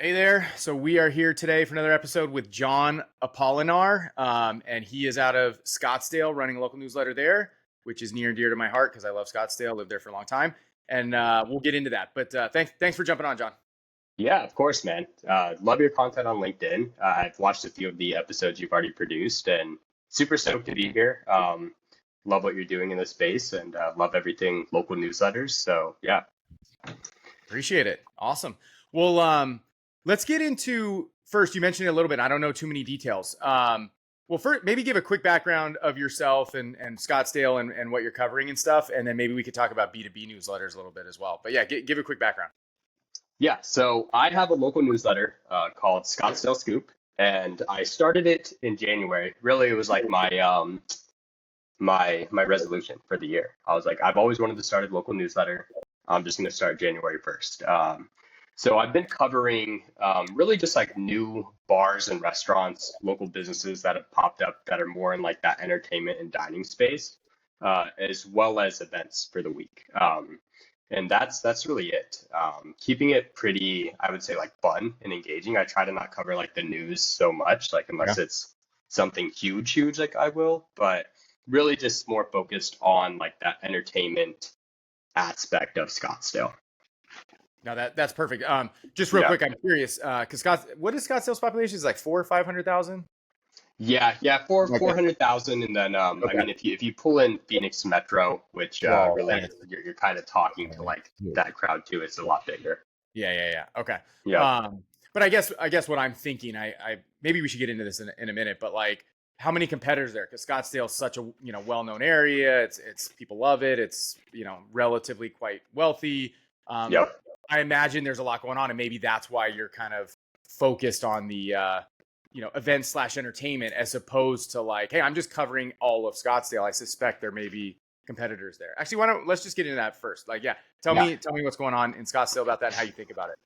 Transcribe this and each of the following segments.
Hey there. So we are here today for another episode with John Apollinar, and he is out of Scottsdale running a local newsletter there, which is near and dear to my heart because I love Scottsdale, lived there for a long time, and we'll get into that. But thanks for jumping on, John. Yeah, of course, man. Love your content on LinkedIn. I've watched a few of the episodes you've already produced and super stoked to be here. Love what you're doing in this space and love everything local newsletters. So, yeah. Appreciate it. Awesome. Well, let's get into first. You mentioned it a little bit. I don't know too many details. Well, first, maybe give a quick background of yourself and Scottsdale and what you're covering and stuff, and then maybe we could talk about B2B newsletters a little bit as well. But yeah, give a quick background. Yeah, so I have a local newsletter called Scottsdale Scoop, and I started it in January. Really, it was like my resolution for the year. I was like, I've always wanted to start a local newsletter. I'm just going to start January 1st. So I've been covering really just like new bars and restaurants, local businesses that have popped up that are more in like that entertainment and dining space, as well as events for the week. And that's really it. Keeping it pretty, I would say, like fun and engaging. I try to not cover like the news so much, like Yeah. unless it's something huge, like I will, but really just more focused on like that entertainment aspect of Scottsdale. No, that's perfect. Just real Yeah. quick, I'm curious, because what is Scottsdale's population? Is it like 400,000 or 500,000? Yeah, for Okay. 400,000, and then I Okay. mean, if you pull in Phoenix Metro, which Well, then really it's you're kind of talking to like huge. that crowd too, it's a lot bigger. Yeah. Okay. Yeah, But I guess what I'm thinking, I maybe we should get into this in a minute, but like, how many competitors there? Because Scottsdale's such a well-known area. It's people love it. It's relatively quite wealthy. Um, yep, I imagine there's a lot going on, and maybe that's why you're kind of focused on the event slash entertainment as opposed to like, hey, I'm just covering all of Scottsdale. I suspect there may be competitors there. Actually, why don't let's just get into that first? Like, yeah, tell yeah, me tell me what's going on in Scottsdale about that and how you think about it.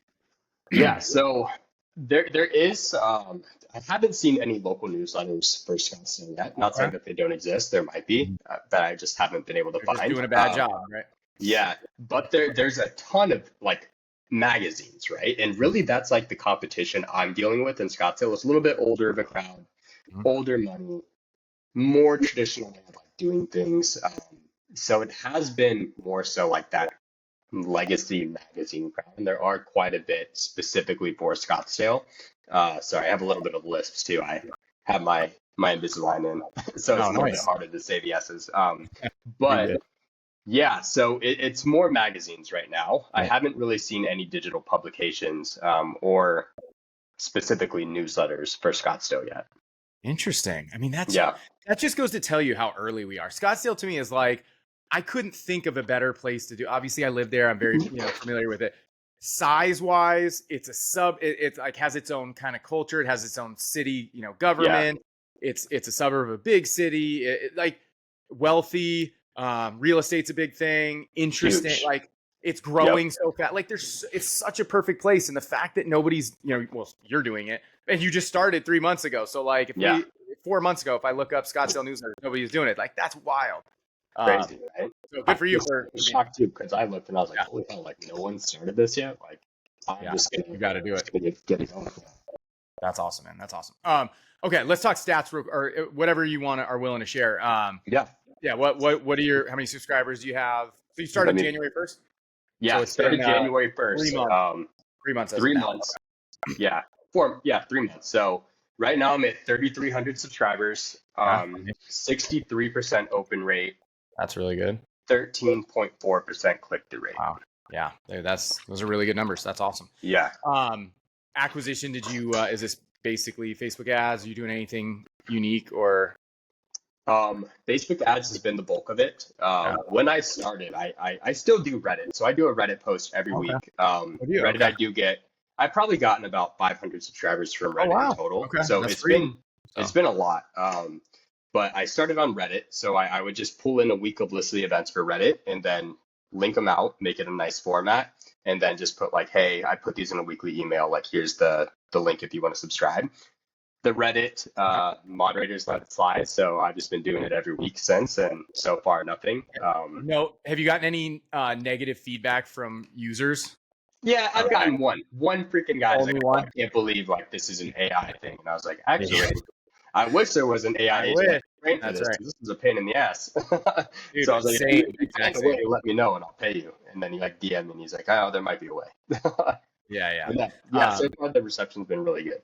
yeah. So there is I haven't seen any local newsletters for Scottsdale yet. Not saying Okay. that they don't exist, there might be, but I just haven't been able to They're just find. doing a bad job, right? Yeah, but there's a ton of like magazines, right? And really that's like the competition I'm dealing with in Scottsdale. It's a little bit older of a crowd, Mhm. older money, more traditional way of like doing things. So it has been more so like that legacy magazine crowd, and there are quite a bit specifically for Scottsdale. Sorry, I have a little bit of lisps too. I have my Invisalign in, so it's Oh, a little bit nice. harder to say the S's. You're But good. yeah, so it's more magazines right now. I Yeah. haven't really seen any digital publications or specifically newsletters for Scottsdale yet. Interesting. I mean, Yeah. that just goes to tell you how early we are. Scottsdale to me is like I couldn't think of a better place to do. Obviously, I live there. I'm very familiar with it. Size wise, it's a sub. It like has its own kind of culture. It has its own city, Yeah. government. It's a suburb of a big city. Like wealthy. Real estate's a big thing. Interesting. Huge. Like it's Yep. growing so fast. Like it's such a perfect place, and the fact that nobody's well, you're doing it, and you just started 3 months ago. So like if Yeah. we 4 months ago, if I look up Scottsdale newsletters, nobody was doing it. Like that's wild. Um, Crazy, right? so I good for you was for being. shocked too because I looked and I was like, Yeah, holy hell, like no one started this yet. Like I'm yeah, just you gonna got to do it. get it going. That's awesome, man. That's awesome. Okay, let's talk stats or whatever you are willing to share. Yeah. Yeah, what are your how many subscribers do you have? So you Let started me January 1st. So yeah, it's been started January three 1st. months. 3 months as of Three now. months. Yeah. 3 months. So right now I'm at 3,300 subscribers, Okay, 63% open rate, that's really good. 13.4% click-through rate. Wow. Yeah, those are really good numbers. That's awesome. Yeah. Um, acquisition, did you is this basically Facebook ads? Are you doing anything unique or Facebook ads has been the bulk of it. yeah. When I started, I still do Reddit. So I do a Reddit post every Okay. week. Oh, do you? Reddit, Okay. I've probably gotten about 500 subscribers from Oh Reddit in wow. total. Okay. So That's free. it's So been a lot. But I started on Reddit. So I would just pull in a week of list of the events for Reddit and then link them out, make it a nice format, and then just put like, hey, I put these in a weekly email. Like here's the link if you want to subscribe. The Reddit okay. moderators let it slide, so I've just been doing it every week since, and so far nothing. No, have you gotten any negative feedback from users? Yeah, I've Okay. gotten one. One freaking guy's Only like, "Oh, I one? can't believe like this is an AI thing," and I was like, Yeah. "Actually, I wish there was an AI I agent I wish. could train for That's this right. because this is a pain in the ass." Dude, So I was like, same, if you find exact a same. way, let me know and I'll pay you." And then he like DM me and he's like, "Oh, there might be a way." Yeah, yeah. And that, yeah, so Um, far the reception's been really good.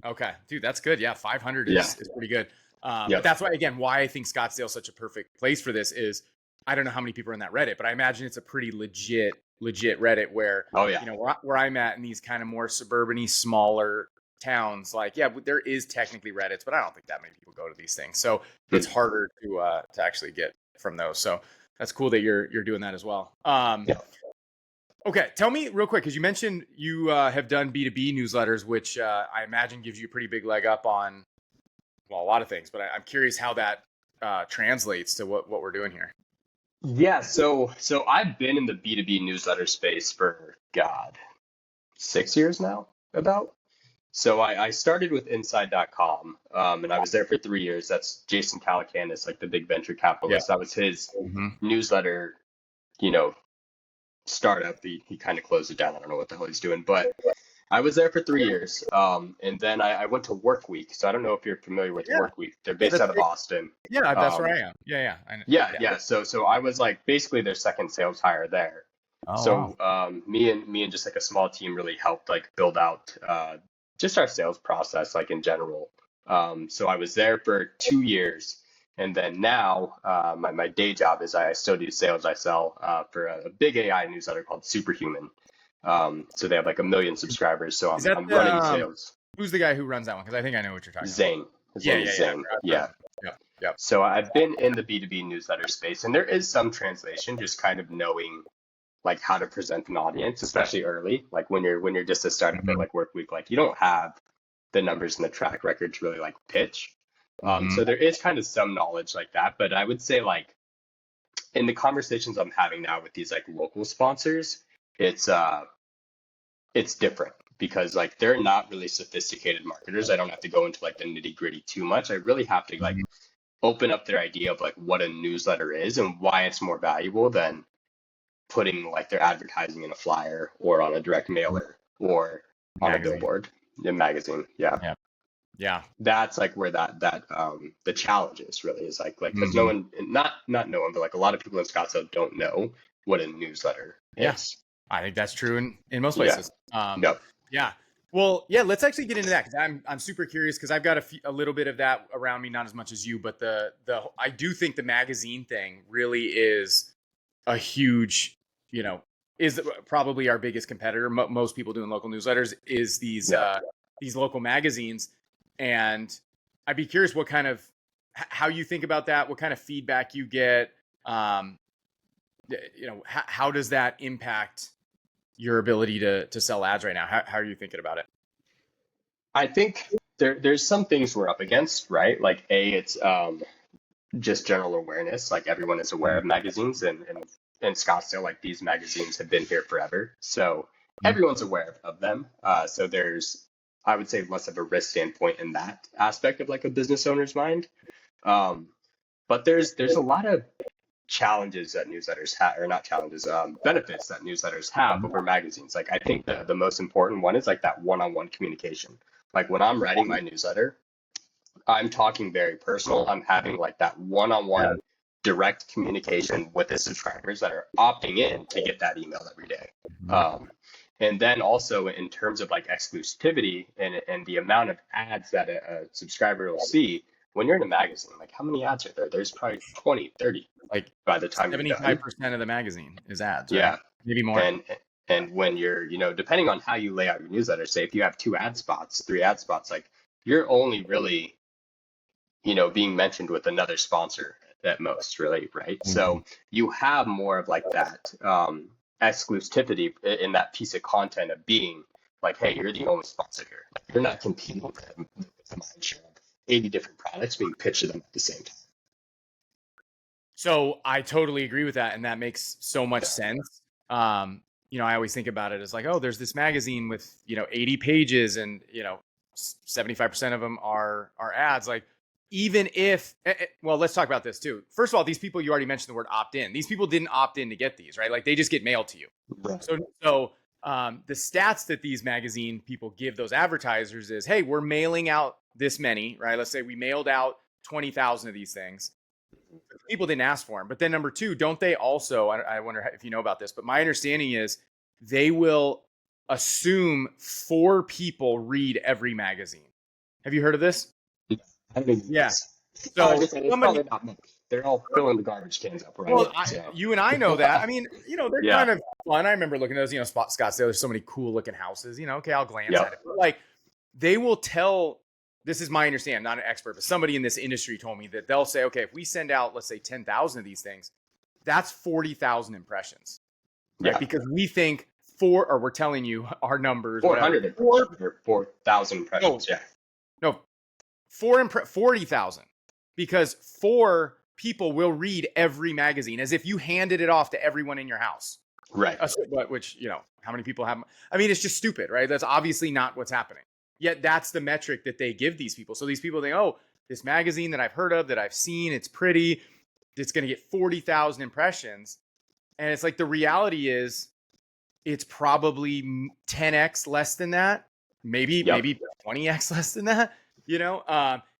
okay, dude, that's good. Yeah, 500 Yeah. is pretty good. But Yep. that's why, again, why I think Scottsdale is such a perfect place for this is I don't know how many people are in that Reddit, but I imagine it's a pretty legit Reddit where, Oh yeah. where I'm at in these kind of more suburban-y, smaller towns, like, yeah, there is technically Reddits, but I don't think that many people go to these things. So it's Hmm. harder to actually get from those. So that's cool that you're doing that as well. Yeah. Okay, tell me real quick because you mentioned you have done B2B newsletters, which I imagine gives you a pretty big leg up on well a lot of things. But I'm curious how that translates to what we're doing here. Yeah, so I've been in the B2B newsletter space for God, 6 years now, about. So I started with Inside.com, and I was there for 3 years. That's Jason Calacanis, like the big venture Yeah. capitalist. That was his Hmm. newsletter, you know, startup. He kind of closed it down. I don't know what the hell he's doing, but I was there for 3 years. And then I went to Work Week. So I don't know if you're familiar with Yeah. Work Week. They're Yeah. based out of Austin. Yeah. That's where Um, I am. Yeah. Yeah. I know. yeah, Yeah. yeah. So I was like basically their second sales hire there. Oh wow. So me and just like a small team really helped like build out just our sales process like in general. So I was there for 2 years, and then now my day job is I still do sales. I sell for a big AI newsletter called Superhuman. So they have like 1 million subscribers. So Is I'm that I'm the running sales. who's the guy who runs that one? Because I think I know what you're talking about. Zane. His Yeah. name Yeah. is Yeah. I Zane. forgot Yeah. Yep. Yep. So I've been in the B2B newsletter space, and there is some translation, just kind of knowing like how to present an audience, especially early, like when you're just a startup at Hmm. like Work Week, like you don't have the numbers and the track record to really like pitch. Hmm. So there is kind of some knowledge like that, but I would say like in the conversations I'm having now with these like local sponsors, it's uh it's different because like they're not really sophisticated marketers. I don't have to go into like the nitty gritty too much. I really have to like open up their idea of like what a newsletter is and why it's more valuable than putting like their advertising in a flyer or on a direct mailer or on a Magazine. billboard in magazine. Yeah. Yeah. Yeah. That's like where that the challenge is really is like because no Hmm. one not no one but like a lot of people in Scottsdale don't know what a newsletter Yeah. is. I think that's true in most Yeah. places. No. Yeah. Well, yeah. Let's actually get into that because I'm super curious because I've got a little bit of that around me, not as much as you, but the I do think the magazine thing really is a huge, is probably our biggest competitor. Most people doing local newsletters is Yeah. these local magazines, and I'd be curious what kind of how you think about that, what kind of feedback you get. Um, how does that impact your ability to sell ads right now? How are you thinking about it? I think there's some things we're up against, right? Like it's just general awareness. Like everyone is aware of magazines, and in Scottsdale, like these magazines have been here forever, so Mhm. everyone's aware of them. So there's, I would say, less of a risk standpoint in that aspect of like a business owner's mind. Um, but there's a lot of challenges that newsletters have, or not challenges, benefits that newsletters have over magazines. Like I think the most important one is like that one-on-one communication. Like when I'm writing my newsletter, I'm talking very personal. I'm having like that one-on-one direct communication with the subscribers that are opting in to get that email every day. Um, and then also in terms of like exclusivity and the amount of ads that a subscriber will see when you're in a magazine, like how many ads are there? There's probably 20, 30 Like by the time you're done. 75% of the magazine is ads, right? Yeah. Maybe more. And when you're, depending on how you lay out your newsletter, say if you have 2 ad spots, 3 ad spots, like you're only really being mentioned with another sponsor at most, really, right? Mhm. So you have more of like that exclusivity in that piece of content of being like, hey, you're the only sponsor here. Like, you're not competing with the mind share of 80 different products being pitched to them at the same time. So I totally agree with that, and that makes so much sense. I always think about it as like, oh, there's this magazine with 80 pages, and 75% of them are ads. Like, even if, well, let's talk about this too. First of all, these people you already mentioned the word opt in. These people didn't opt in to get these, right? Like they just get mailed to you. Right. So The stats that these magazine people give those advertisers is, hey, we're mailing out this many, right? Let's say we mailed out 20,000 of these things. People didn't ask for them. But then number two, don't they also, I wonder if you know about this, but my understanding is they will assume 4 people read every magazine. Have you heard of this? I mean, Yeah. so So it's probably not much. They're all filling the garbage cans up, right? well, So you and I know that. I mean, they're yeah, kind of fun. I remember looking at those, Scottsdale. There's so many cool looking houses. Okay, I'll glance yeah, at it. But like, they will tell. This is my understanding. I'm not an expert, but somebody in this industry told me that they'll say, okay, if we send out, let's say, 10,000 of these things, that's 40,000 impressions, right? yeah. Because we think or we're telling you our numbers, whatever. 400 impressions or 4,000 impressions. No, Yeah, no, 40,000, because 4 people will read every magazine as if you handed it off to everyone in your house. right. But which, how many people have? I mean, it's just stupid, right? That's obviously not what's happening. Yet that's the metric that they give these people. So these people think, oh, this magazine that I've heard of, that I've seen, it's pretty, it's going to get 40,000 impressions. And it's like, the reality is it's probably 10x less than that, maybe 20x less than that,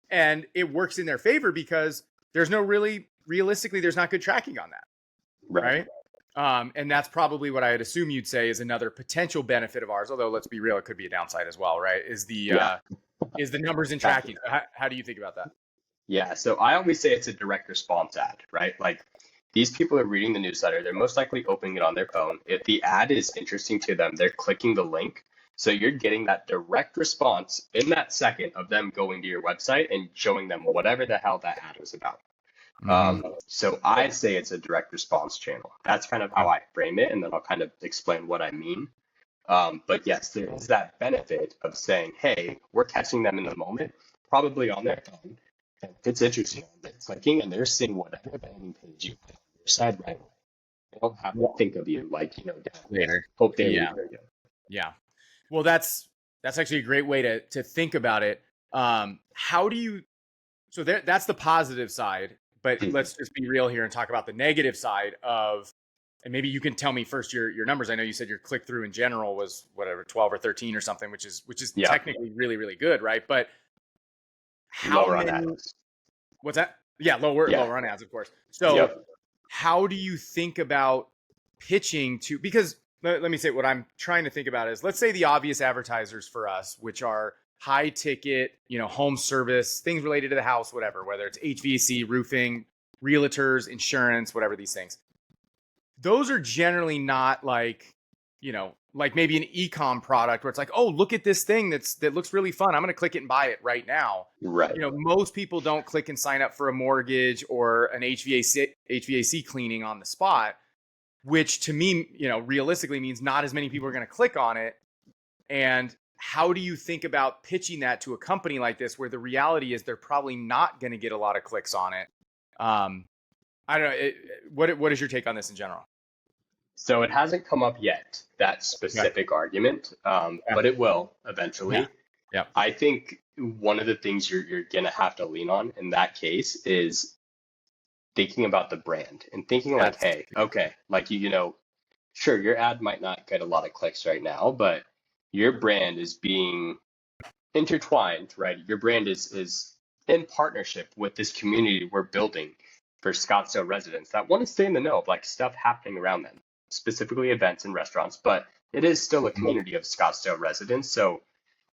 and it works in their favor because there's no realistically, there's not good tracking on that. Right. And that's probably what I'd assume you'd say is another potential benefit of ours. Although let's be real, it could be a downside as well, right? Is the numbers in tracking. How do you think about that? Yeah, so I always say it's a direct response ad, right? Like these people are reading the newsletter, they're most likely opening it on their phone. If the ad is interesting to them, they're clicking the link. So you're getting that direct response in that second of them going to your website and showing them whatever the hell that ad was about. So I say it's a direct response channel. That's kind of how I frame it, and then I'll kind of explain what I mean. But yes, there is that benefit of saying, hey, we're catching them in the moment, probably on their phone. And if it's interesting, they're clicking and they're seeing whatever landing page you put on your side right away. They don't have to think of you like, down Later. Hope they Yeah. Yeah. Well, that's actually a great way to think about it. How do you, so that's the positive side, but let's just be real here and talk about the negative side of, and maybe you can tell me first your numbers. I know you said your click through in general was whatever, 12 or 13 or something, which is technically really, really good, right? But how lower many, on ads. what's that? Yeah, lower on ads, of course. So how do you think about pitching to, because let me say what I'm trying to think about is, let's say the obvious advertisers for us, which are high ticket, home service, things related to the house, whatever, whether it's HVAC, roofing, realtors, insurance, whatever these things. Those are generally not like, like maybe an e-com product where it's like, oh, look at this thing that looks really fun. I'm going to click it and buy it right now. Right. Most people don't click and sign up for a mortgage or an HVAC cleaning on the spot, which to me, realistically means not as many people are going to click on it. And how do you think about pitching that to a company like this, where the reality is they're probably not going to get a lot of clicks on it? I don't know. What is your take on this in general? So it hasn't come up yet, that specific argument, but it will eventually. Yeah. I think one of the things you're going to have to lean on in that case is thinking about the brand and thinking like, hey, okay, like, sure, your ad might not get a lot of clicks right now, but your brand is being intertwined, right? Your brand is in partnership with this community we're building for Scottsdale residents that want to stay in the know of like stuff happening around them, specifically events and restaurants, but it is still a community of Scottsdale residents. So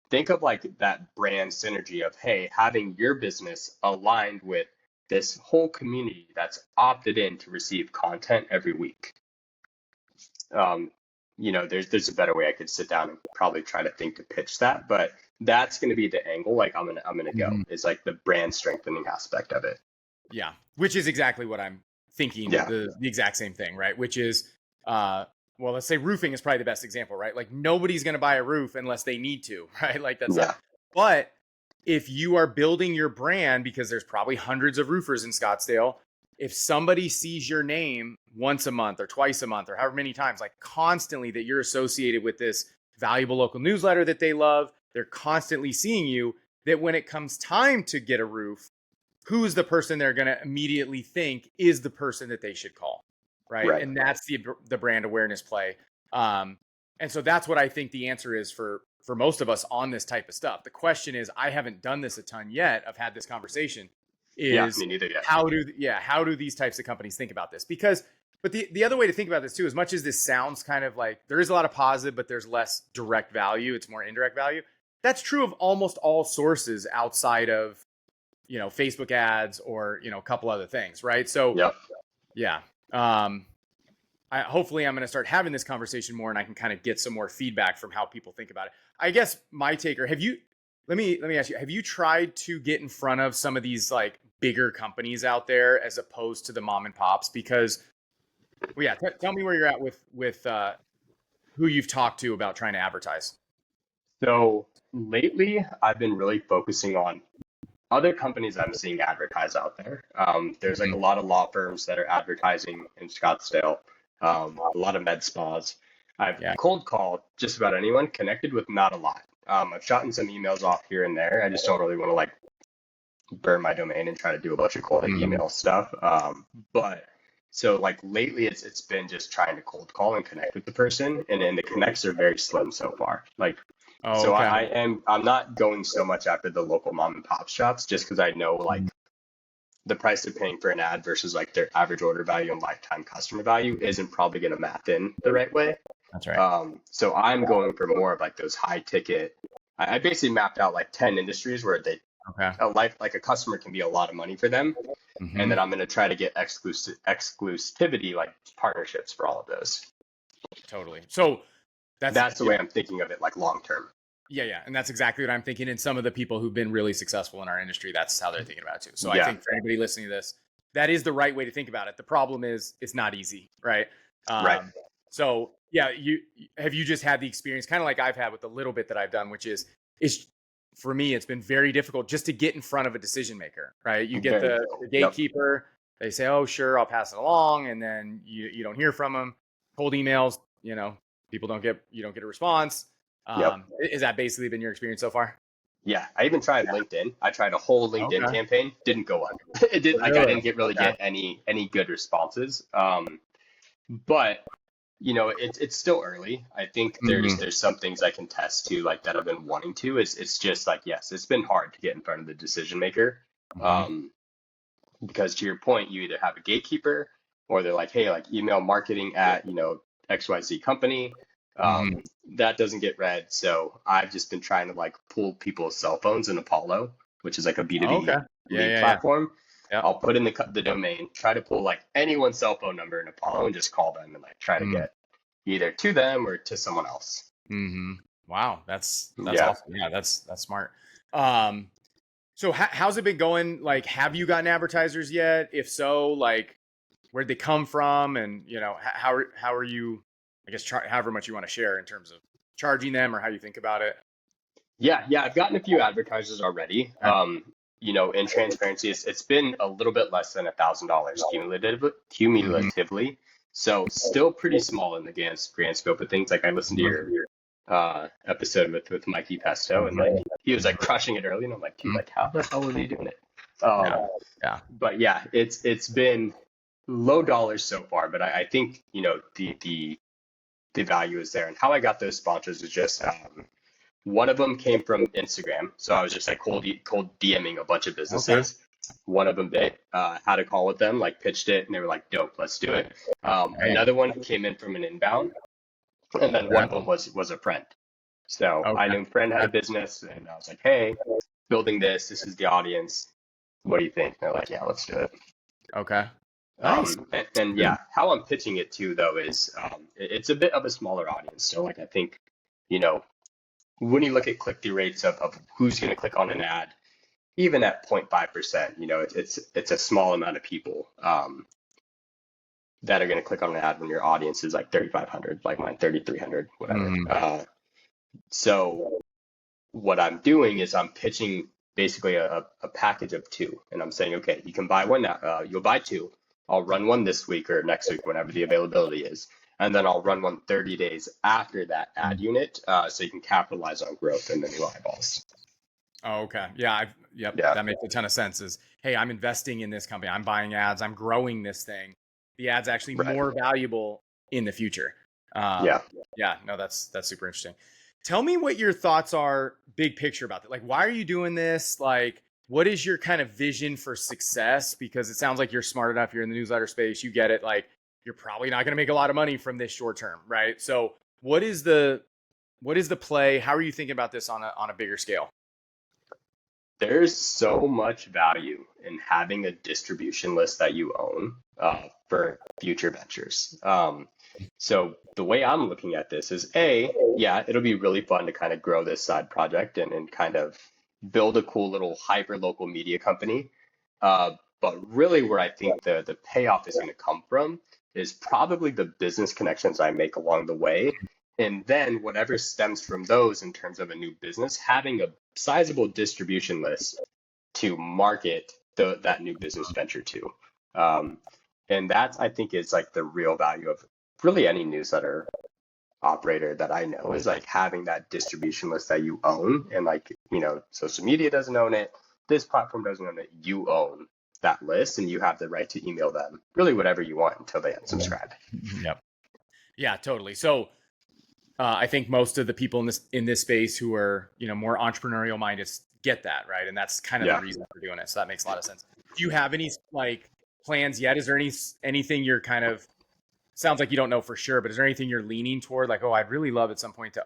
think of like that brand synergy of, hey, having your business aligned with this whole community that's opted in to receive content every week. There's a better way I could sit down and probably try to think to pitch that, but that's going to be the angle. Like I'm gonna go is like the brand strengthening aspect of it. Yeah, which is exactly what I'm thinking. Yeah. The exact same thing, right? Which is, well, let's say roofing is probably the best example, right? Like nobody's going to buy a roof unless they need to, right? Like that's but if you are building your brand, because there's probably hundreds of roofers in Scottsdale, if somebody sees your name once a month or twice a month or however many times, like constantly, that you're associated with this valuable local newsletter that they love, they're constantly seeing you, that when it comes time to get a roof, who's the person they're going to immediately think is the person that they should call, right? And that's the brand awareness play. And so that's what I think the answer is for most of us on this type of stuff. The question is, I haven't done this a ton yet. I've had this conversation. Yeah, Is me neither yet. how do these types of companies think about this? Because but the other way to think about this too, as much as this sounds kind of like there is a lot of positive, but there's less direct value. It's more indirect value. That's true of almost all sources outside of, Facebook ads or, a couple other things, right? So Yep. yeah. Hopefully I'm going to start having this conversation more and I can kind of get some more feedback from how people think about it. I guess my taker, let me ask you, have you tried to get in front of some of these like bigger companies out there as opposed to the mom and pops? Because, well, yeah, tell me where you're at with who you've talked to about trying to advertise. So lately, I've been really focusing on other companies I'm seeing advertise out there. There's like a Mhm. lot of law firms that are advertising in Scottsdale, a lot of med spas. I've Yeah. cold called just about anyone, connected with not a lot. I've shot some emails off here and there. I just don't really want to like burn my domain and try to do a bunch of cold Mhm. email stuff. But so like lately, it's been just trying to cold call and connect with the person, and then the connects are very slim so far. Like Oh, so okay. I'm not going so much after the local mom and pop shops just because I know like Mhm. the price they're paying for an ad versus like their average order value and lifetime customer value isn't probably going to math in the right way. That's right. So I'm going for more of like those high ticket. I basically mapped out like 10 industries where they Okay. a life like a customer can be a lot of money for them, and Hmm. then I'm going to try to get exclusivity like partnerships for all of those. Totally. So that's, That's the way I'm thinking of it, like long term. yeah. And that's exactly what I'm thinking. And some of the people who've been really successful in our industry, that's how they're thinking about it too. So I Yeah, think for anybody listening to this, that is the right way to think about it. The problem is it's not easy, right? right. Um, so yeah, you just had the experience kind of like I've had with the little bit that I've done, which is for me, it's been very difficult just to get in front of a decision maker, right? You get Very the difficult. Yep. gatekeeper, they say, oh, sure, I'll pass it along. And then you don't hear from them. Cold emails, people you don't get a response. Yep. Is that basically been your experience so far? Yeah, I even tried LinkedIn. I tried a whole LinkedIn Okay. campaign, didn't go on. It did like I Really? didn't get really Okay. get any good responses. But it's still early. I think Hmm. there's some things I can test to like that I've been wanting to. It's just like yes, it's been hard to get in front of the decision maker. Hmm. Um, because to your point, you either have a gatekeeper or they're like, hey, like email marketing at XYZ company. Hmm. That doesn't get read. So I've just been trying to like pull people's cell phones in Apollo, which is like a Okay. B2B Yeah. lead Yeah. Yeah. platform. Yep. I'll put in the domain, try to pull like anyone's cell phone number in Apollo and just call them and like try to get either to them or to someone else. Mm-hmm. Wow. That's Yeah. awesome. Yeah. That's smart. Um, so how's it been going? Like, have you gotten advertisers yet? If so, like, where'd they come from? And how are you? I guess however much you want to share in terms of charging them or how you think about it. Yeah, I've gotten a few advertisers already. Okay. In transparency, it's been a little bit less than $1,000 Hmm. cumulatively. So still pretty small in the grand scope of things. Like I listened to your episode with Mikey Pesto, and like he was like crushing it early, and I'm like, dude, Hmm. like how the hell are they doing it? Yeah. Um, Yeah. but yeah, it's been low dollars so far, but I think the value is there. And how I got those sponsors is just one of them came from Instagram. So I was just like cold DMing a bunch of Okay. businesses. One of them bit, had a call with them, like pitched it, and they were like, dope, let's do it. Hey. Another one came in from an inbound, and then one Okay. of them was a friend. So I Okay. knew a friend had a Okay. business, and I was like, hey, building this is the audience. What do you think? And they're like, yeah, let's do it. Okay. Nice. And Good. yeah, how I'm pitching it too, though, is it's a bit of a smaller audience. So like I think, you know, when you look at click-through rates of who's going to click on an ad, even at 0.5%, it's a small amount of people that are going to click on an ad when your audience is like 3,500, like mine, 3,300, whatever. Hmm. So what I'm doing is I'm pitching basically a package of two, and I'm saying, okay, you can buy one now. You'll buy two. I'll run one this week or next week, whenever the availability is. And then I'll run one 30 days after that ad unit, so you can capitalize on growth and the new eyeballs. Oh, okay. Yeah. Yep. Yeah, That makes a ton of sense. Hey, I'm investing in this company. I'm buying ads. I'm growing this thing. The ad's actually right. more valuable in the future. Yeah. Yeah, no, that's super interesting. Tell me what your thoughts are, big picture about that. Like, why are you doing this? Like, what is your kind of vision for success? Because it sounds like you're smart enough. You're in the newsletter space. You get it. Like, you're probably not going to make a lot of money from this short term, right? So, what is the play? How are you thinking about this on a bigger scale? There's so much value in having a distribution list that you own for future ventures. So the way I'm looking at this is yeah, it'll be really fun to kind of grow this side project and kind of build a cool little hyper local media company. But really, where I think the payoff is going to come from is probably the business connections I make along the way. And then whatever stems from those in terms of a new business, having a sizable distribution list to market that new business venture to. Um, and that I think is like the real value of really any newsletter operator that I know is like having that distribution list that you own. And like, social media doesn't own it. This platform doesn't own it. You own that list and you have the right to email them really whatever you want until they unsubscribe. Yep. Yeah, totally. So I think most of the people in this space who are more entrepreneurial minded get that, right, and that's kind of the Yeah. reason for doing it. So that makes a lot of sense. Do you have any like plans yet? Is there anything you're kind of sounds like you don't know for sure, but is there anything you're leaning toward? Like, oh, I'd really love at some point to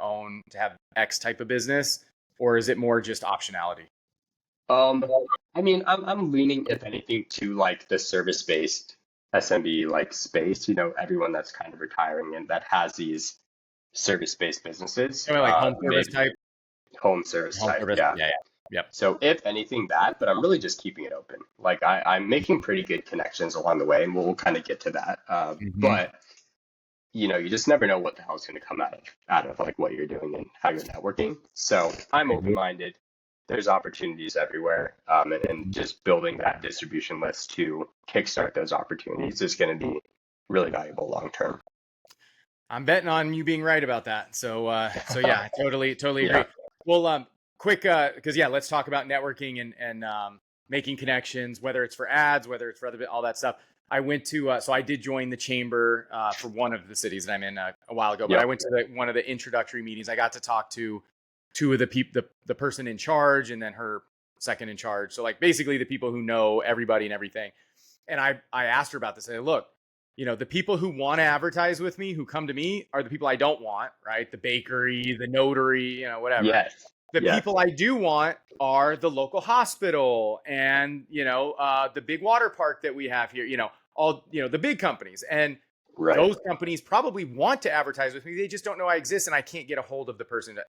have X type of business, or is it more just optionality? Um, I mean, I'm leaning, if anything, to like the service-based SMB like space, everyone that's kind of retiring and that has these service-based businesses, I mean, like home service maybe type, home service home type, service. yeah. Yeah, yeah, yep. So if anything that, but I'm really just keeping it open. Like I'm making pretty good connections along the way, and we'll kind of get to that. Hmm. But you just never know what the hell is going to come out of like what you're doing and how you're networking. So I'm open-minded. There's opportunities everywhere, and just building that distribution list to kickstart those opportunities is going to be really valuable long term. I'm betting on you being right about that. So yeah, I totally agree. Yeah. Well, quick, because yeah, let's talk about networking and making connections, whether it's for ads, whether it's for other all that stuff. I went to so I did join the chamber for one of the cities that I'm in a while ago, but I Yep. went to one of the introductory meetings. I got to talk to two of the people, the person in charge, and then her second in charge. So like basically the people who know everybody and everything. And I asked her about this. I said, look, the people who want to advertise with me, who come to me, are the people I don't want, right? The bakery, the notary, whatever. Yes. The Yes. people I do want are the local hospital and the big water park that we have here. All the big companies, and Right. those companies probably want to advertise with me. They just don't know I exist, and I can't get a hold of the person that.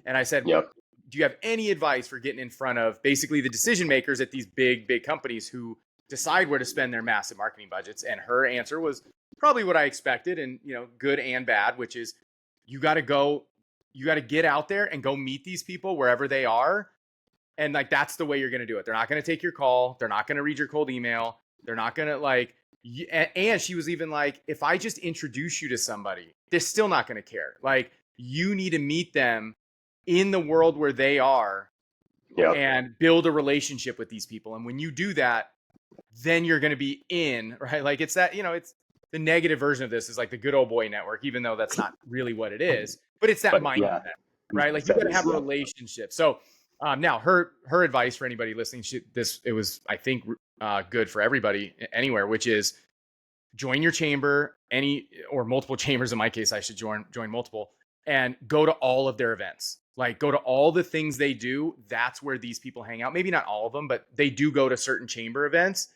And I said, Yep. do you have any advice for getting in front of basically the decision makers at these big companies who decide where to spend their massive marketing budgets? And her answer was probably what I expected, and good and bad, which is you got to get out there and go meet these people wherever they are. And like that's the way you're going to do it. They're not going to take your call, they're not going to read your cold email, they're not going to and she was even like, if I just introduce you to somebody, they're still not going to care. Like, you need to meet them in the world where they are Yep. and build a relationship with these people. And when you do that, then you're going to be in, right? Like it's that, it's the negative version of this is like the good old boy network, even though that's not really what it is, but it's that But mindset, yeah. right? Like you got to have a Yep. relationship. So now her advice for anybody listening, it was, I think, good for everybody anywhere, which is join your chamber, or multiple chambers. In my case, I should join multiple, and go to all of their events. Like, go to all the things they do. That's where these people hang out. Maybe not all of them, but they do go to certain chamber events,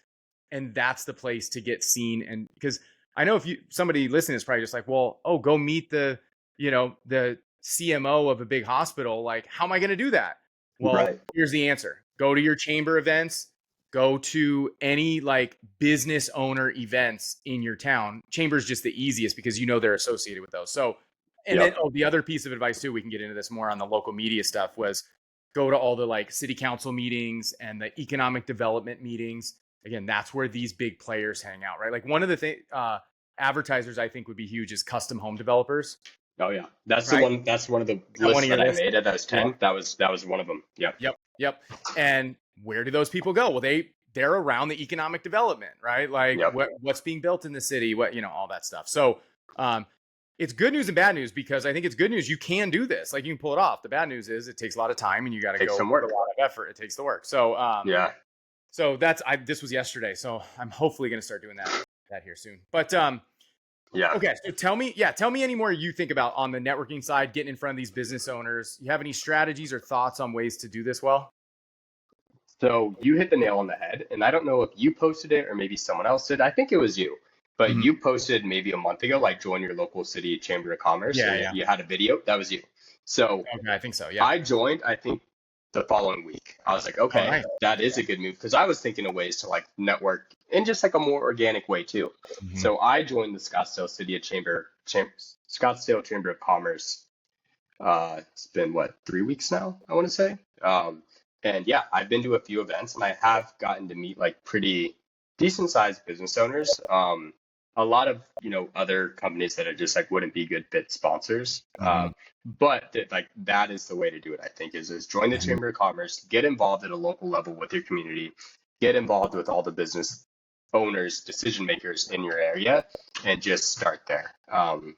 and that's the place to get seen. And because I know if somebody listening is probably just like, well, oh, go meet the CMO of a big hospital. Like, how am I going to do that? Well, Right. here's the answer. Go to your chamber events. Go to any like business owner events in your town. Chamber's just the easiest because they're associated with those. So, and then Yep. the other piece of advice too, we can get into this more on the local media stuff, was go to all the like city council meetings and the economic development meetings. Again, that's where these big players hang out, right? Like one of the advertisers I think would be huge is custom home developers, Oh yeah. That's the right? one. That's one of the Is that one lists of your that I lists? made. At those Yeah. 10. That was one of them. Yep. Yep. And where do those people go? Well, they're around the economic development, right? Like Yep. what's being built in the city, all that stuff. So, it's good news and bad news, because I think it's good news you can do this. Like, you can pull it off. The bad news is it takes a lot of time and you got to Takes go some put a work. lot of effort. It takes the work. So Yeah. so this was yesterday. So I'm hopefully going to start doing that here soon. But Yeah. okay, so tell me any more you think about on the networking side, getting in front of these business owners. You have any strategies or thoughts on ways to do this well? So you hit the nail on the head, and I don't know if you posted it or maybe someone else did. I think it was you, but Mhm. you posted maybe a month ago, like join your local city chamber of commerce, Yeah, and yeah. you had a video. That was you. So Okay, I think so. Yeah. I joined, I think the following week. I was like, Oh, okay, nice. that is a good move because I was thinking of ways to like network in just like a more organic way too. Mhm. So I joined the Scottsdale Chamber of Commerce. It's been what, 3 weeks now, I want to say. And yeah, I've been to a few events and I have gotten to meet like pretty decent sized business owners. A lot of, other companies that are just like wouldn't be good fit sponsors. Mhm. But like that is the way to do it, I think, is join the Mhm. Chamber of Commerce, get involved at a local level with your community, get involved with all the business owners, decision makers in your area, and just start there. And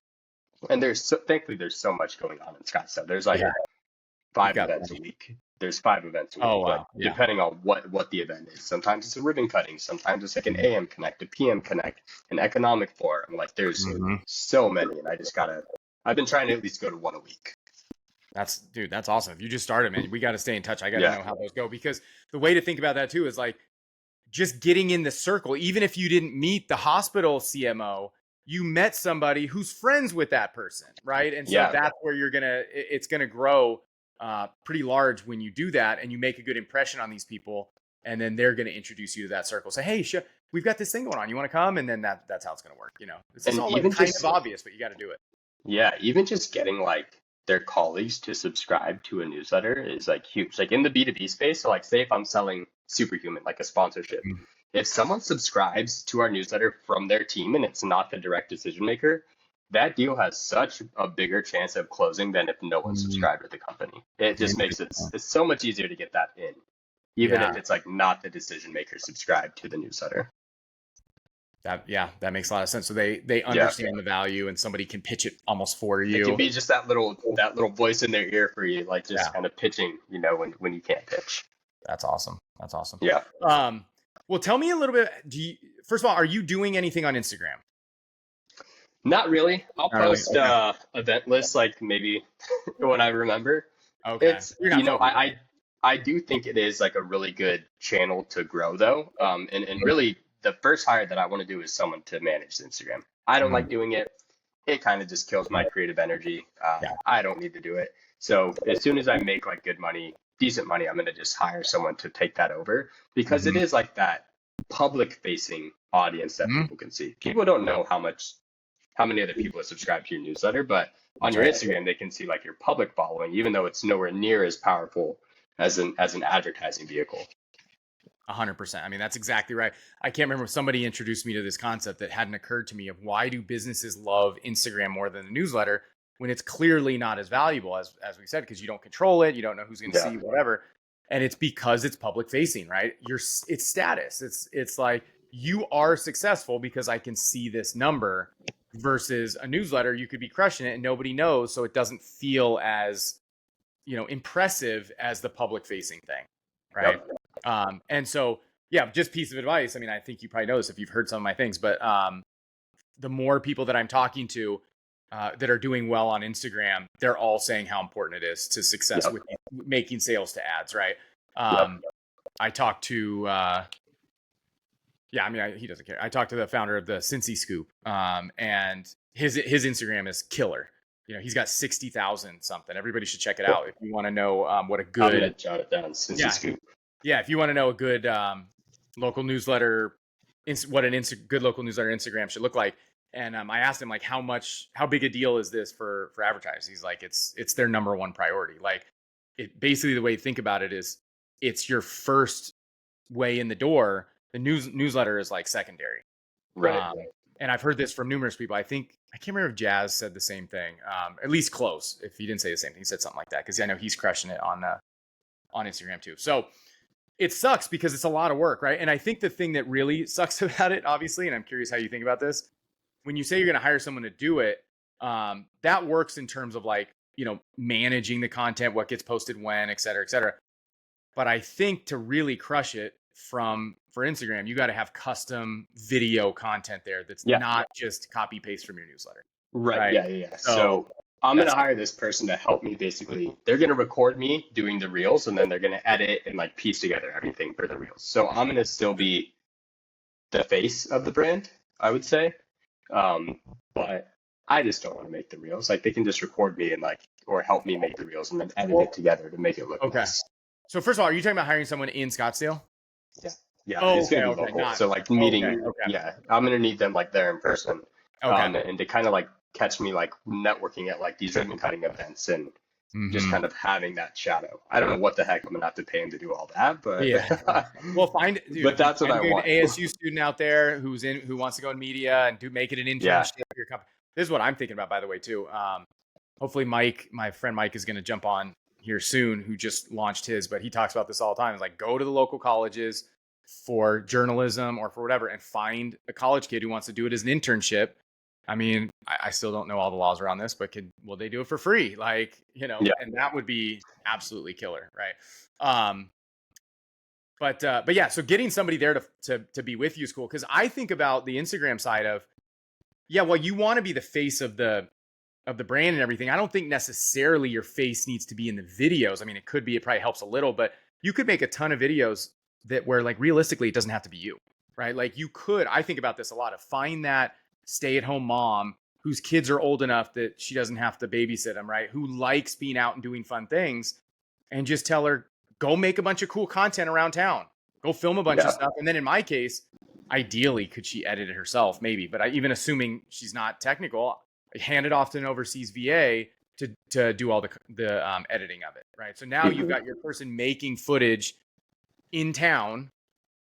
thankfully there's so much going on in Scottsdale. There's like Yeah, you've five got events a plenty. week. There's 5 events a week, Oh, but wow. Yeah. depending on what the event is, sometimes it's a ribbon cutting, sometimes it's like an Mhm. AM Connect, a PM Connect, an economic forum. Like there's Mhm. so many, and I've been trying to at least go to one a week. That's awesome. If you just started, man, we got to stay in touch. I got to Yeah, know how those go, because the way to think about that too is like just getting in the circle. Even if you didn't meet the hospital CMO, you met somebody who's friends with that person, right? And so yeah, that's where it's gonna grow pretty large when you do that, and you make a good impression on these people, and then they're gonna introduce you to that circle. Say, hey, we've got this thing going on. You want to come? And then that's how it's gonna work. This is and all like even kind of just obvious, but you got to do it. even just getting like their colleagues to subscribe to a newsletter is like huge. Like in the B2B space, so like say if I'm selling Superhuman, like a sponsorship, Mhm. if someone subscribes to our newsletter from their team and it's not the direct decision maker, that deal has such a bigger chance of closing than if no one Mhm. subscribed to the company. It just makes it's so much easier to get that in, even Yeah. if it's like not the decision maker subscribed to the newsletter. That makes a lot of sense. So they Yeah. understand the value, and somebody can pitch it almost for It can you. be just that little voice in their ear for you, like Yeah, just kind of pitching, when you can't pitch. that's awesome. That's awesome. Yeah. Well, tell me a little bit. First of all, are you doing anything on Instagram? Not really. I'll Not really. post event lists like maybe when I remember. Okay. It's You're not focused. I do think it is like a really good channel to grow though. And really the first hire that I want to do is someone to manage Instagram. I don't Mhm. like doing it. It kind of just kills my creative energy. Yeah. I don't need to do it. So as soon as I make like good money, decent money, I'm gonna just hire someone to take that over because it Mhm. is like that public facing audience that Mhm. people can see. People don't know how many other people have subscribed to your newsletter, but on That's your right. Instagram they can see like your public following, even though it's nowhere near as powerful as an advertising vehicle. 100%. I mean, that's exactly right. I can't remember if somebody introduced me to this concept that hadn't occurred to me of why do businesses love Instagram more than the newsletter when it's clearly not as valuable as we said, because you don't control it, you don't know who's going to Yeah, see whatever, and it's because it's public facing, right? It's status. It's like you are successful because I can see this number, versus a newsletter you could be crushing it and nobody knows, so it doesn't feel as impressive as the public facing thing, right? yep, And so, yeah, just piece of advice. I mean, I think you probably know this if you've heard some of my things, but the more people that I'm talking to that are doing well on Instagram, they're all saying how important it is to success yep, with making sales to ads, right? yep, I talked to, yeah, I mean, he doesn't care. I talked to the founder of the Cincy Scoop, and his Instagram is killer. He's got 60,000 something. Everybody should check it out if you want to know what a I'm good, gonna jot it down since you yeah, scoop. yeah, if you want to know a good local newsletter, what good local newsletter Instagram should look like. And I asked him like, how big a deal is this for advertisers? He's like, it's their number one priority. Like, it basically, the way you think about it is, it's your first way in the door. The newsletter is like secondary. Right. Um, and I've heard this from numerous people. I can't remember if Jazz said the same thing. At least close. If he didn't say the same thing, he said something like that, because I know he's crushing it on Instagram too. So it sucks because it's a lot of work, right? And I think the thing that really sucks about it, obviously, and I'm curious how you think about this, when you say you're going to hire someone to do it, That works in terms of like, managing the content, what gets posted when, et cetera, et cetera. But I think to really crush it for Instagram, you got to have custom video content there that's Yeah. not just copy paste from your newsletter. Right. Right. Yeah. So So I'm going to that's hire this person to help me basically. They're going to record me doing the reels and then they're going to edit and like piece together everything for the reels. So I'm going to still be the face of the brand, I would say. But I just don't want to make the reels. Like they can just record me and like, or help me make the reels and then edit it together to make it look okay. nice. So first of all, are you talking about hiring someone in Scottsdale? Yeah. Yeah. Oh, It's going to okay, be okay, local. not So like meeting, okay. yeah, I'm going to need them like there in person. Okay. And to kind of like catch me like networking at like these ribbon cutting events and just Mhm. kind of having that shadow. I don't know what the heck I'm gonna have to pay him to do all that, but Yeah. Well, dude, but that's what I find an want. ASU student out there who wants to go in media and make it an Yeah. internship for your company. This is what I'm thinking about, by the way, too. Hopefully Mike, my friend Mike, is going to jump on here soon, who just launched his, but he talks about this all the time. It's like, go to the local colleges for journalism or for whatever and find a college kid who wants to do it as an internship. I mean, I still don't know all the laws around this, but will they do it for free? Like, Yeah. and that would be absolutely killer, right? But yeah, so getting somebody there to be with you is cool, because I think about the Instagram side of, yeah, well, you want to be the face of the brand and everything. I don't think necessarily your face needs to be in the videos. I mean, it could be, it probably helps a little, but you could make a ton of videos where like realistically it doesn't have to be you, right? Like I think about this a lot, of find that stay-at-home mom whose kids are old enough that she doesn't have to babysit them, right? Who likes being out and doing fun things, and just tell her, go make a bunch of cool content around town, go film a bunch of stuff. And then in my case, ideally, could she edit it herself? Maybe, but even assuming she's not technical, hand it off to an overseas VA to do all the editing of it, right? So now you've got your person making footage in town,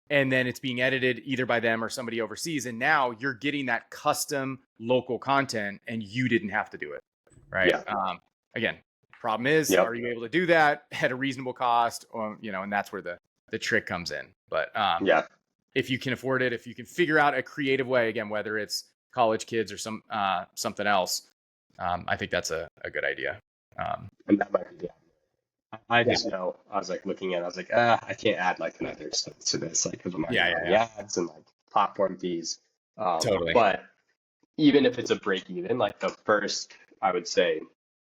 and then it's being edited either by them or somebody overseas, and now you're getting that custom local content, and you didn't have to do it, right? Yeah. Again, problem is, are you able to do that at a reasonable cost, or and that's where the trick comes in. But yeah, if you can afford it, if you can figure out a creative way, again, whether it's college kids or something else, I think that's a good idea. and that might be. I just know. I was like looking at. I was like, I can't add like another expense to this, like because I'm already on the ads and like platform fees. Totally. But even if it's a break even, like the first, I would say,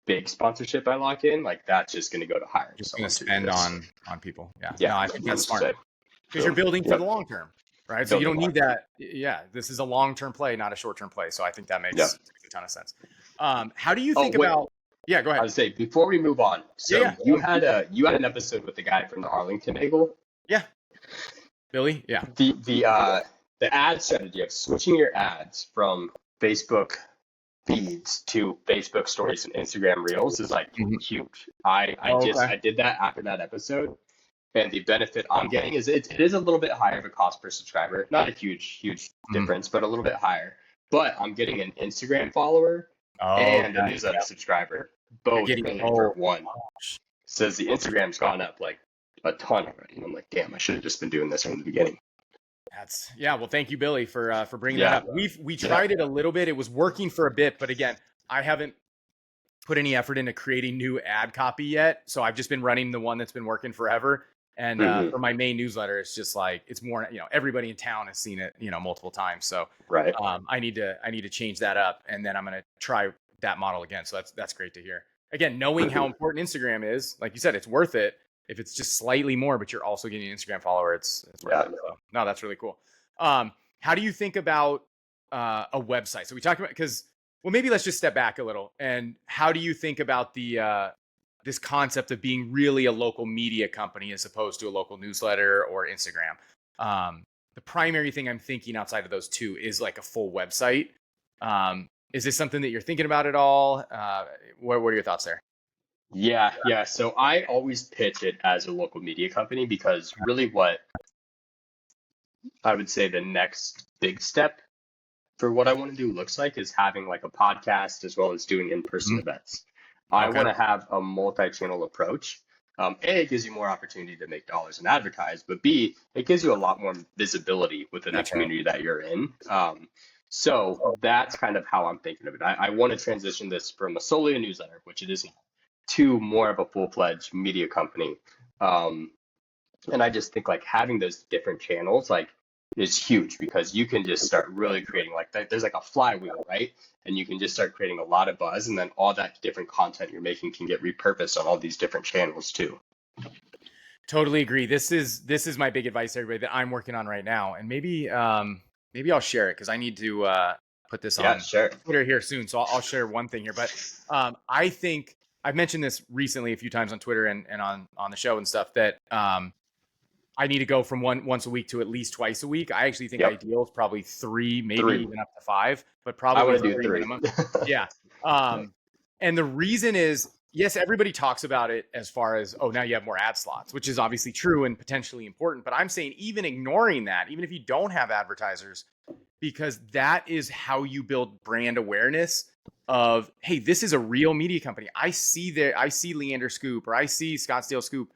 big sponsorship I lock in, like that's just going to go to hire. Just going to spend on people. Yeah. Yeah. No, I think that's smart, because you're building for the long term, right? So you don't need that. Yeah. This is a long-term play, not a short-term play. So I think that makes a ton of sense. How do you think about? Yeah, go ahead. I would say before we move on. So you had an episode with the guy from the Arlington Eagle. Yeah. Billy. Yeah. The ad strategy of switching your ads from Facebook feeds to Facebook stories and Instagram reels is like huge. I did that after that episode, and the benefit I'm getting is it is a little bit higher of a cost per subscriber. Not a huge difference, but a little bit higher. But I'm getting an Instagram follower and a newsletter subscriber, both paying for one. Says the Instagram's gone up like a ton already. And I'm like, damn, I should have just been doing this from the beginning. Well, thank you, Billy, for bringing that up. We tried it a little bit. It was working for a bit, but again, I haven't put any effort into creating new ad copy yet. So I've just been running the one that's been working forever. And for my main newsletter, it's just like, it's more, everybody in town has seen it, multiple times. So I need to change that up, and then I'm going to try that model again. So that's great to hear. Again, knowing how important Instagram is, like you said, it's worth it. If it's just slightly more, but you're also getting an Instagram follower, it's worth it. So, no, that's really cool. How do you think about a website? So we talked about, maybe let's just step back a little. And how do you think about this concept of being really a local media company as opposed to a local newsletter or Instagram? The primary thing I'm thinking outside of those two is like a full website. Is this something that you're thinking about at all? What are your thoughts there? Yeah. So I always pitch it as a local media company, because really what I would say the next big step for what I want to do looks like is having like a podcast as well as doing in-person events. I want to have a multi-channel approach. A, it gives you more opportunity to make dollars and advertise, but B, it gives you a lot more visibility within the community that you're in. So that's kind of how I'm thinking of it. I want to transition this from a solely a newsletter, which it is now, to more of a full-fledged media company. Um, and I just think like having those different channels like is huge because you can just start really creating like that. There's like a flywheel, right? And you can just start creating a lot of buzz, and then all that different content you're making can get repurposed on all these different channels too. Totally agree. This is my big advice to everybody that I'm working on right now. And maybe I'll share it because I need to put this Yeah, on sure. Twitter here soon. So I'll share one thing here. But I think I've mentioned this recently a few times on Twitter and on the show and stuff that I need to go from once a week to at least twice a week. I actually think Yep. ideal is probably 3, maybe 3. even up to 5, but I probably want to do 3 3. minimum. Yeah. And the reason is, yes, everybody talks about it as far as, oh, now you have more ad slots, which is obviously true and potentially important. But I'm saying even ignoring that, even if you don't have advertisers, because that is how you build brand awareness of, hey, this is a real media company. I see Leander Scoop or I see Scottsdale Scoop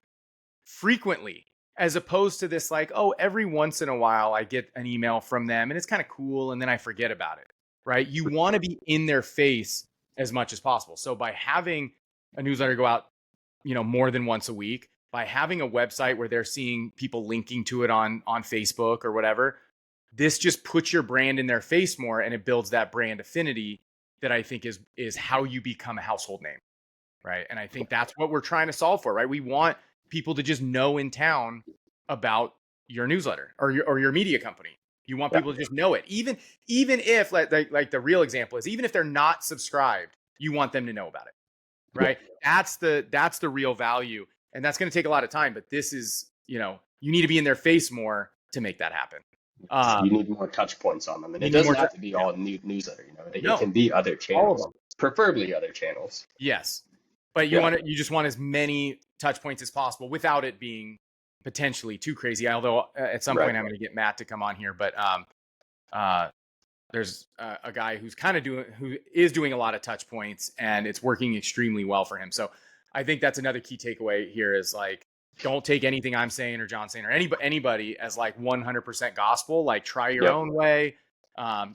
frequently, as opposed to this like, oh, every once in a while I get an email from them and it's kind of cool and then I forget about it, right? You want to be in their face as much as possible. So by having a newsletter go out, more than once a week, by having a website where they're seeing people linking to it on Facebook or whatever, this just puts your brand in their face more and it builds that brand affinity that I think is how you become a household name, right? And I think that's what we're trying to solve for, right? We want people to just know in town about your newsletter or your media company. You want Yeah. people to just know it, even if like the real example is, even if they're not subscribed, you want them to know about it, right? That's the real value, and that's going to take a lot of time. But this is, you need to be in their face more to make that happen. You need more touch points on them, and You it need doesn't more. have to be Yeah. all newsletter. It No, can be other all of channels, them. preferably other channels. Yes, but Yeah. you just want as many touch points as possible without it being potentially too crazy. Although at some point Right. I'm going to get Matt to come on here, but uh, there's a guy who is doing a lot of touch points and it's working extremely well for him. So I think that's another key takeaway here is like, don't take anything I'm saying or John saying or anybody as like 100% gospel. Like, try your Yep. own way.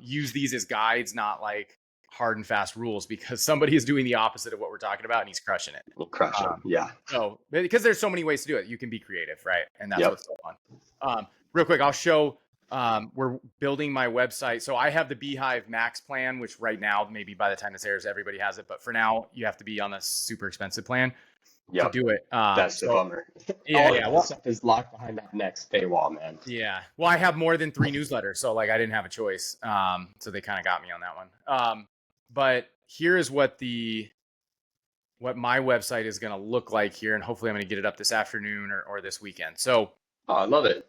Use these as guides, not like hard and fast rules, because somebody is doing the opposite of what we're talking about and he's crushing it. We'll crush them. Yeah. So because there's so many ways to do it, you can be creative, right? And that's Yep. what's so fun. Real quick, I'll show. We're building my website. So I have the Beehive Max plan, which right now, maybe by the time this airs, everybody has it. But for now, you have to be on the super expensive plan to Yep. do it. That's the bummer. Yeah, All yeah. of this stuff is locked behind that next paywall, man. Yeah. Well, I have more than 3 newsletters, so like I didn't have a choice. So they kind of got me on that one. But here is what my website is going to look like here, and hopefully I'm going to get it up this afternoon or this weekend. So, Oh, I love it.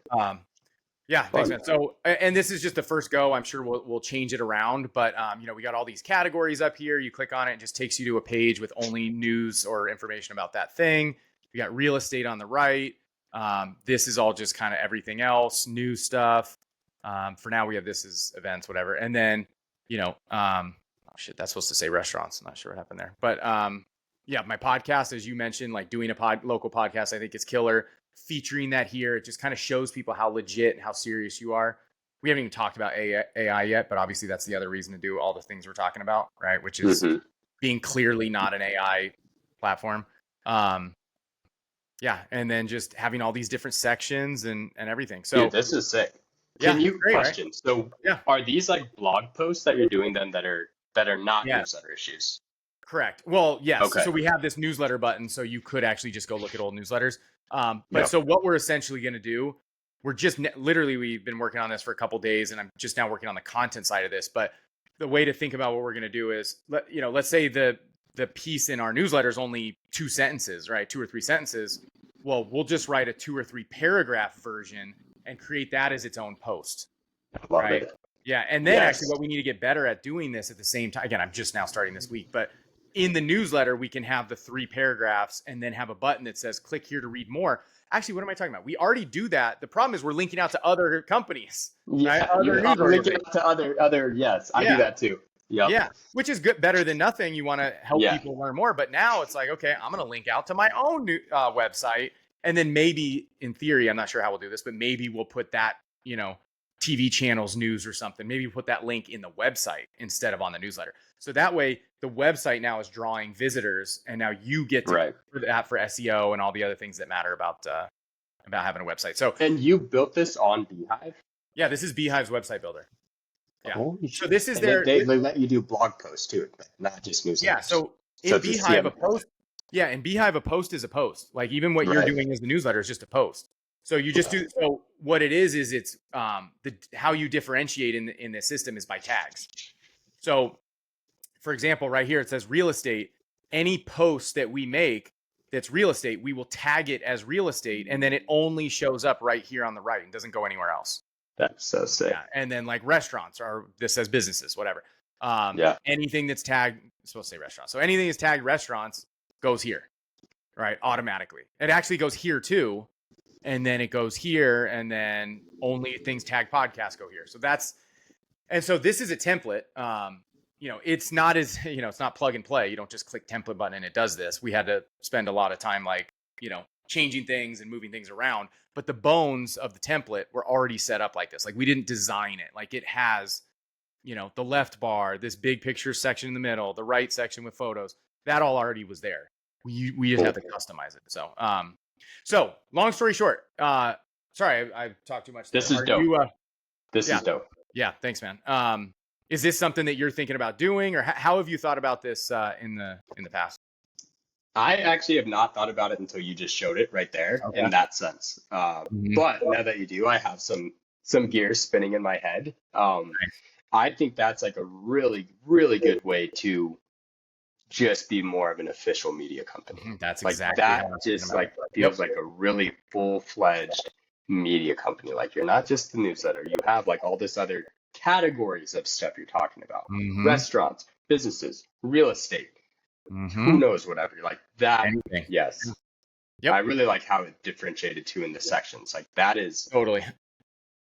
yeah, thanks, Fun. man. So, and this is just the first go. I'm sure we'll change it around, but we got all these categories up here. You click on it, it just takes you to a page with only news or information about that thing. We got real estate on the right. This is all just kind of everything else, new stuff. For now, we have this as events, whatever, and then oh shit, that's supposed to say restaurants. I'm not sure what happened there, but yeah, my podcast, as you mentioned, like doing a local podcast, I think is killer. Featuring that here, it just kind of shows people how legit and how serious you are. We haven't even talked about AI yet, but obviously that's the other reason to do all the things we're talking about, right? Which is being clearly not an AI platform. Yeah, and then just having all these different sections and everything. So Dude, this is sick. yeah, Can you great, question? right? So Yeah. are these like blog posts that you're doing then that are not Yeah. newsletter issues? Correct. Well, yes. Okay. So we have this newsletter button, so you could actually just go look at old newsletters. But Yep. so what we're essentially going to do, we're just literally, we've been working on this for a couple days, and I'm just now working on the content side of this. But the way to think about what we're going to do is, let's say the piece in our newsletter is only 2 sentences, right? 2 or 3 sentences. Well, we'll just write a 2 or 3 paragraph version and create that as its own post. Love Right. it. Yeah. And then Yes. actually what we need to get better at doing this at the same time, again, I'm just now starting this week, but in the newsletter, we can have the 3 paragraphs and then have a button that says, click here to read more. Actually, what am I talking about? We already do that. The problem is we're linking out to other companies. Yeah, right? Other you news are linking organizations. it to other. Yes, I Yeah. do that too. Yep. Yeah, which is good, better than nothing. You want to help Yeah. people learn more. But now it's like, okay, I'm going to link out to my own new, website. And then maybe in theory, I'm not sure how we'll do this, but maybe we'll put that, TV channels news or something, maybe put that link in the website instead of on the newsletter. So that way the website now is drawing visitors, and now you get to Right. for that for SEO and all the other things that matter about having a website. So And you built this on Beehive? yeah, this is Beehive's website builder. Yeah. Holy So shit. this is And their they let you do blog posts too, not just newsletters. yeah. So So in it's a Beehive, a CMS. post, yeah, in Beehive, a post is a post. Like even what you're Right. doing as the newsletter is just a post. So you just do. So what it is it's how you differentiate in this system is by tags. So for example, right here it says real estate. Any post that we make that's real estate, we will tag it as real estate, and then it only shows up right here on the right and doesn't go anywhere else. That's so sick. Yeah, and then like restaurants, or this says businesses, whatever. Yeah. Anything that's tagged, it's supposed to say restaurants. So anything that's tagged restaurants goes here, right? Automatically. It actually goes here too, and then it goes here, and then only things tagged podcast go here. So so this is a template. It's not as, it's not plug and play. You don't just click template button and it does this. We had to spend a lot of time, like, changing things and moving things around. But the bones of the template were already set up like this. Like we didn't design it. Like it has, the left bar, this big picture section in the middle, the right section with photos. That all already was there. We just have to customize it. So long story short, sorry, I talked too much. This is dope. This is dope. Yeah, thanks, man. Is this something that you're thinking about doing, or how have you thought about this in the past? I actually have not thought about it until you just showed it right there in that sense. But now that you do, I have some gears spinning in my head. I think that's like a really, really good way to just be more of an official media company. That's like exactly that. Just like feels like a really full-fledged media company. Like you're not just the newsletter. You have like all this other categories of stuff you're talking about: restaurants, businesses, real estate. Who knows, whatever. Like that. Anything. Yes. Yep. I really like how it differentiated too in the sections. Like that is totally.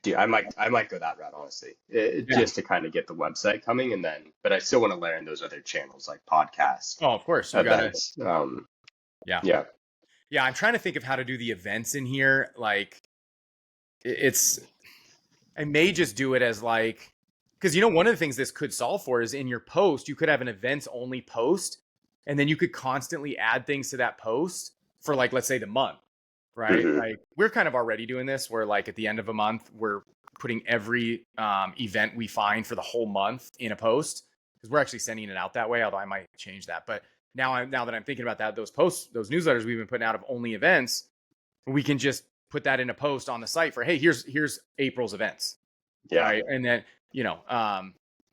Dude, I might go that route, honestly. Just to kind of get the website coming, and then, but I still want to learn those other channels like podcasts. Oh, of course. Events. Yeah. I'm trying to think of how to do the events in here. Like I may just do it as like, because one of the things this could solve for is in your post, you could have an events only post, and then you could constantly add things to that post for like, let's say the month, right? Like we're kind of already doing this where like at the end of a month, we're putting every event we find for the whole month in a post, because we're actually sending it out that way. Although I might change that. But now that I'm thinking about that, those posts, those newsletters we've been putting out of only events, we can just put that in a post on the site for, hey, here's April's events. Yeah. Right. And then,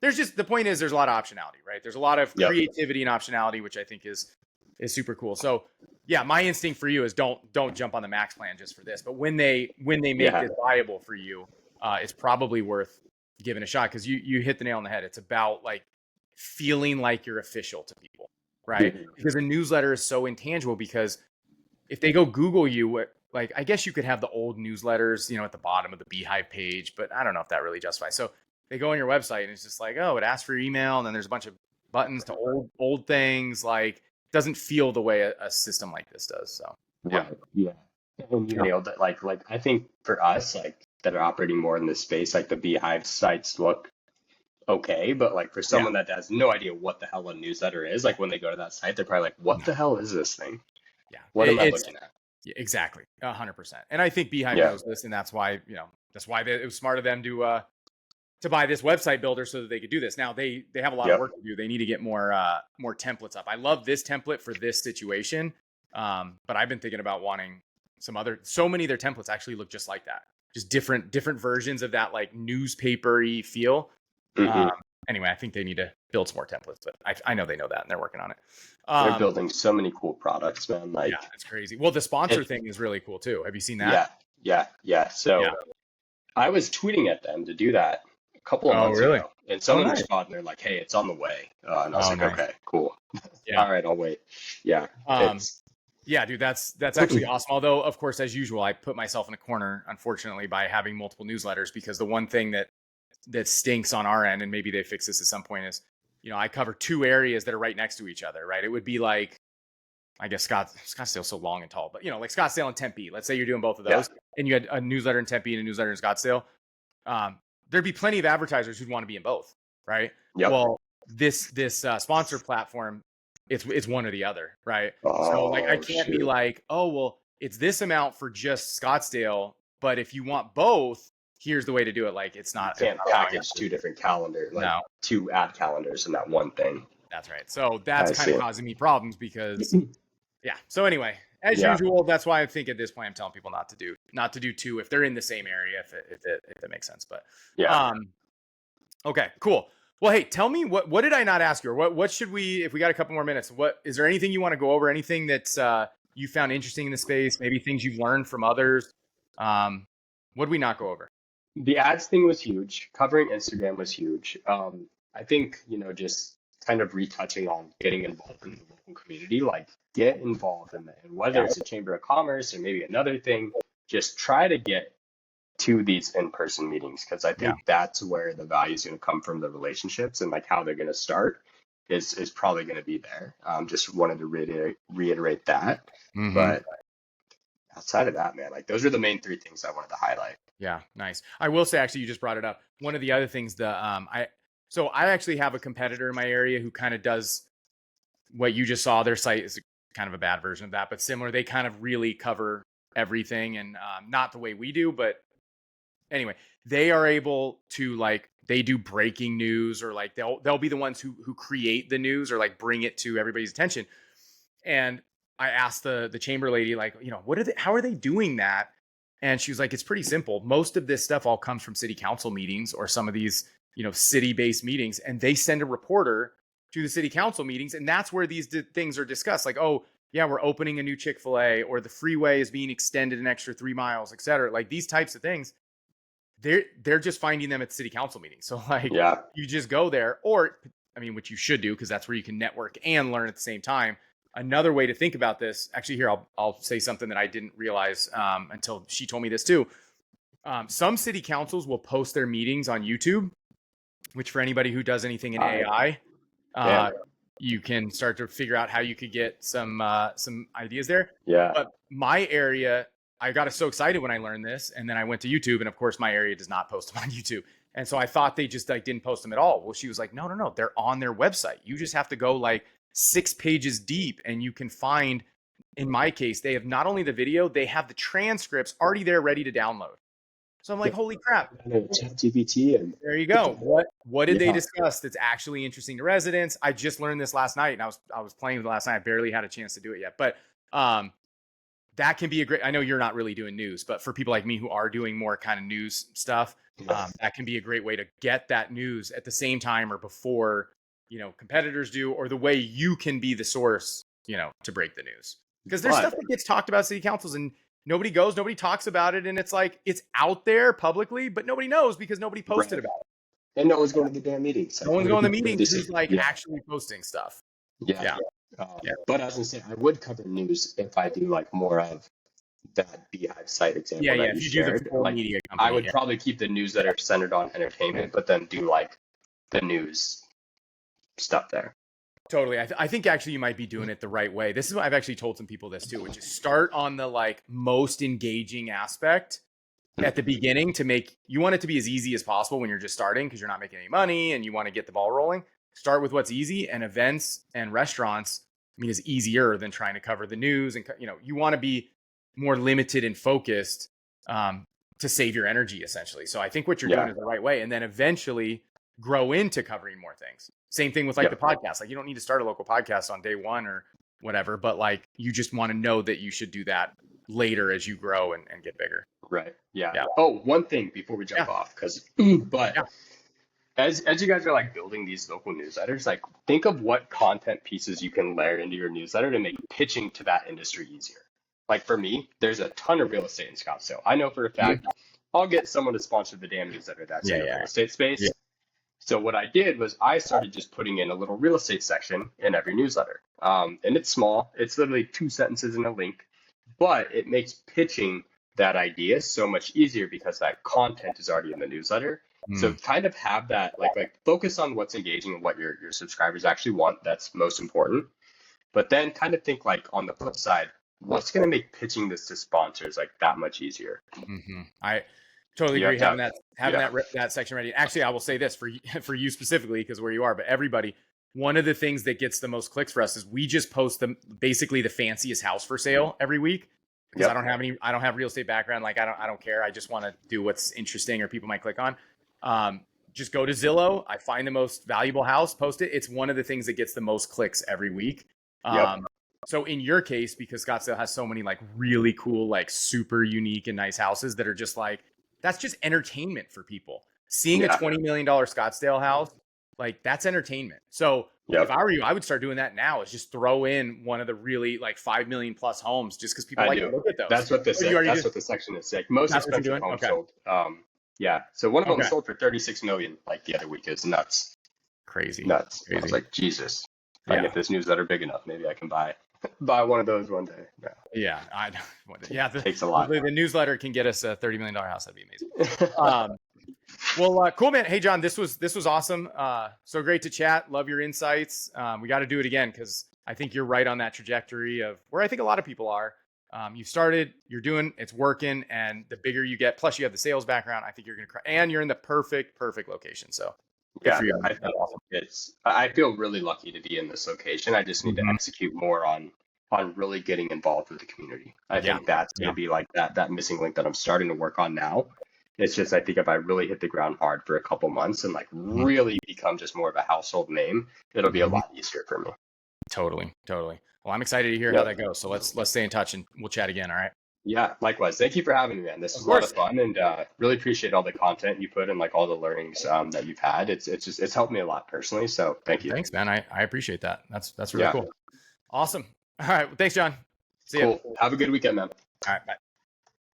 there's just, the point is there's a lot of optionality, right? There's a lot of creativity and optionality, which I think is super cool. So yeah, my instinct for you is don't jump on the max plan just for this, but when they make this viable for you, it's probably worth giving a shot. Cause you hit the nail on the head. It's about like feeling like you're official to people, right? Because a newsletter is so intangible, because if they go Google you, like, I guess you could have the old newsletters, at the bottom of the Beehive page, but I don't know if that really justifies. So they go on your website and it's just like, oh, it asks for your email, and then there's a bunch of buttons to old things. Like, it doesn't feel the way a system like this does. So yeah. And you nailed it. Like I think for us, like that are operating more in this space, like the Beehive sites look okay, but like for someone that has no idea what the hell a newsletter is, like when they go to that site, they're probably like, what the hell is this thing? Yeah. What am I looking at? Yeah, exactly. 100%. And I think Beehive knows this, and that's why, it was smart of them to buy this website builder so that they could do this. Now they have a lot of work to do. They need to get more templates up. I love this template for this situation. But I've been thinking about wanting so many of their templates actually look just like that. Just different versions of that like newspaper-y feel. Anyway, I think they need to build some more templates, but I know they know that and they're working on it. They're building so many cool products, man. Like, yeah, it's crazy. Well, the sponsor thing is really cool too. Have you seen that? Yeah. So I was tweeting at them to do that a couple of months ago, and someone responded and they're like, "Hey, it's on the way." And I was like, "Okay, cool. All right, I'll wait." Yeah. Yeah, dude, that's actually awesome. Although, of course, as usual, I put myself in a corner, unfortunately, by having multiple newsletters, because the one thing that stinks on our end, and maybe they fix this at some point, is, I cover two areas that are right next to each other, right? It would be like, I guess Scottsdale's so long and tall, but like Scottsdale and Tempe. Let's say you're doing both of those, and you had a newsletter in Tempe and a newsletter in Scottsdale. there'd be plenty of advertisers who'd want to be in both, right? Yep. Well, this sponsor platform, it's one or the other, right? So like I Oh, can't be shoot. like, oh well, it's this amount for just Scottsdale, but if you want both, here's the way to do it. Like it's You not, can't package two different like no, two ad calendars in that one thing. that's right. So that's I kind of see. causing me problems because yeah. So anyway, as Yeah. usual, that's why I think at this point I'm telling people not to do two if they're in the same area, if it makes sense. But Yeah. okay, cool. Well, hey, tell me what did I not ask you, or what should we, if we got a couple more minutes, what is there anything you want to go over? Anything that's you found interesting in the space? Maybe things you've learned from others. What did we not go over? The ads thing was huge. Covering Instagram was huge. I think, just kind of retouching on getting involved in the local community, like get involved in that. And whether Yeah, it's a chamber of commerce or maybe another thing, just try to get to these in-person meetings because I yeah. think that's where the value is going to come from the relationships and like how they're going to start is probably going to be there. Just wanted to reiterate that. Mm-hmm. But outside of that, man, like those are the main three things I wanted to highlight. Yeah, nice. I will say, actually, you just brought it up. One of the other things, I actually have a competitor in my area who kind of does what you just saw. Their site is kind of a bad version of that, but similar. They kind of really cover everything, and not the way we do, but anyway, they are able to like they do breaking news, or like they'll be the ones who create the news or like bring it to everybody's attention. And I asked the chamber lady, like, how are they doing that? And she was like, it's pretty simple. Most of this stuff all comes from city council meetings or some of these, city-based meetings, and they send a reporter to the city council meetings, and that's where these things are discussed. Like, oh, yeah, we're opening a new Chick-fil-A, or the freeway is being extended an extra 3 miles, et cetera. Like these types of things, they're just finding them at the city council meetings. So like, Yeah. you just go there, or I mean, which you should do because that's where you can network and learn at the same time. Another way to think about this, actually, here I'll say something that I didn't realize until she told me this too. Some city councils will post their meetings on YouTube, which for anybody who does anything in AI, Damn. you can start to figure out how you could get some ideas there. Yeah. But my area, I got so excited when I learned this, and then I went to YouTube, and of course my area does not post them on YouTube. And so I thought they just like didn't post them at all. Well, she was like, no, they're on their website. You just have to go like 6 pages deep, and you can find, in my case, they have not only the video, they have the transcripts already there ready to download. So I'm like, holy crap. ChatGPT and There you go. What did they discuss that's actually interesting to residents? I just learned this last night, and I was playing with it last night. I barely had a chance to do it yet. But that can be a great, I know you're not really doing news, but for people like me who are doing more kind of news stuff, that can be a great way to get that news at the same time or before, competitors do, or the way you can be the source, to break the news. Because there's stuff that gets talked about at city councils and nobody talks about it. And it's like, it's out there publicly, but nobody knows because nobody posted about it. And no one's going to the damn meetings. No one's going to the meetings who's like actually posting stuff. Yeah. But I was gonna say I would cover news if I do like more of that Beehive site example that you shared. Do the full like, media company, I would probably keep the news that are centered on entertainment, but then do like the news stuff there. Totally. I think actually you might be doing it the right way. This is what I've actually told some people this too, which is start on the like most engaging aspect at the beginning you want it to be as easy as possible when you're just starting because you're not making any money and you want to get the ball rolling. Start with what's easy, and events and restaurants, is easier than trying to cover the news. And, you want to be more limited and focused to save your energy essentially. So I think what you're doing is the right way. And then eventually grow into covering more things. Same thing with like the podcast. Like you don't need to start a local podcast on day one or whatever, but like you just want to know that you should do that later as you grow and get bigger. Right. Yeah. Oh, one thing before we jump off, as you guys are like building these local newsletters, like think of what content pieces you can layer into your newsletter to make pitching to that industry easier. Like for me, there's a ton of real estate in Scottsdale. I know for a fact I'll get someone to sponsor the damn newsletter that's in the real estate space. Yeah. So what I did was I started just putting in a little real estate section in every newsletter. And it's small. It's literally 2 sentences and a link, but it makes pitching that idea so much easier because that content is already in the newsletter. So kind of have that like focus on what's engaging and what your subscribers actually want. That's most important. But then kind of think like on the flip side, what's going to make pitching this to sponsors like that much easier? Totally You have agree. to have, Having yeah, that section ready. Actually, I will say this for for you specifically because where you are, but everybody. One of the things that gets the most clicks for us is we just post basically the fanciest house for sale every week because yep, I don't have real estate background. Like I don't care. I just want to do what's interesting or people might click on. Just go to Zillow. I find the most valuable house, post it. It's one of the things that gets the most clicks every week. yep, So in your case, because Scottsdale has so many like really cool, like super unique and nice houses that are just like, that's just entertainment for people. Seeing a yeah, $20 million Scottsdale house, like that's entertainment. So if yep. I were you, I would start doing that now is just throw in one of the really like 5 million plus homes just because people I like to do. look at those. That's what Or you already that's do. what the section is like. Most That's what you're expensive doing. homes Okay. sold. Yeah. So one of them Okay. sold for 36 million like the other week. Is nuts, Crazy. nuts. I was Crazy. like, Jesus. If I can Yeah. get this newsletter big enough, maybe I can buy one of those one day. Yeah, Yeah. Yeah. takes a lot. Hopefully the newsletter can get us a $30 million house. That'd be amazing. Well, cool, man. Hey, John, this was awesome. So great to chat. Love your insights. We got to do it again because I think you're right on that trajectory of where I think a lot of people are. You started, you're doing, it's working, and the bigger you get, plus you have the sales background, I think you're gonna cry, and you're in the perfect location. So good Yeah, for you. I That's feel awesome. I feel really lucky to be in this location. I just need to Mhm. execute more on really getting involved with the community. I Yeah, think that's going yeah, to be like that missing link that I'm starting to work on now. It's just I think if I really hit the ground hard for a couple months and like mhm, really become just more of a household name, it'll be a mhm. lot easier for me. Totally. Well, I'm excited to hear how Yep. that goes. So let's stay in touch and we'll chat again. All right. Yeah, likewise. Thank you for having me, man. This Of was a lot of course. fun, and really appreciate all the content you put and like all the learnings that you've had. It's helped me a lot personally. So thank you. Thanks, man. I appreciate that. That's really Yeah, cool. Awesome. All right. Well, thanks, John. See ya. cool. Have a good weekend, man. All right. Bye.